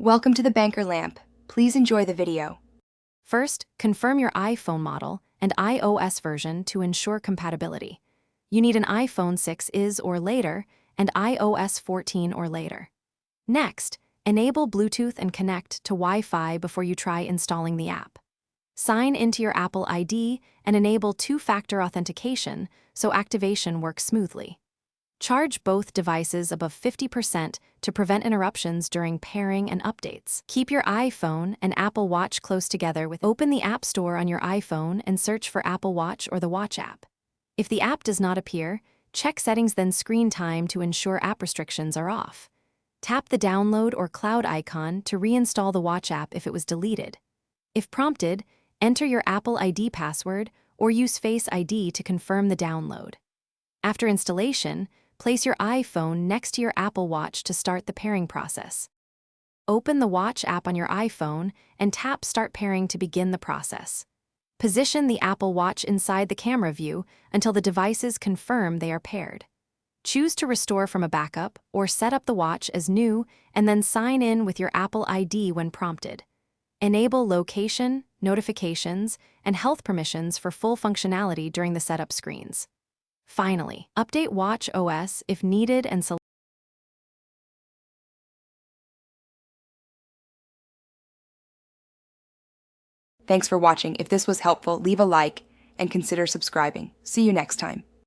Welcome to the Banker Lamp. Please enjoy the video. First, confirm your iPhone model and iOS version to ensure compatibility. You need an iPhone 6 is or later and iOS 14 or later. Next, enable Bluetooth and connect to Wi-Fi before you try installing the app. Sign into your Apple ID and enable two-factor authentication so activation works smoothly. Charge both devices above 50% to prevent interruptions during pairing and updates. Keep your iPhone and Apple Watch close together open the App Store on your iPhone and search for Apple Watch or the Watch app. If the app does not appear, check settings then screen time to ensure app restrictions are off. Tap the download or cloud icon to reinstall the Watch app if it was deleted. If prompted, enter your Apple ID password or use Face ID to confirm the download. After installation, place your iPhone next to your Apple Watch to start the pairing process. Open the Watch app on your iPhone and tap Start Pairing to begin the process. Position the Apple Watch inside the camera view until the devices confirm they are paired. Choose to restore from a backup or set up the watch as new and then sign in with your Apple ID when prompted. Enable location, notifications, and health permissions for full functionality during the setup screens. Finally, update Watch OS if needed and select. Thanks for watching. If this was helpful, leave a like and consider subscribing. See you next time.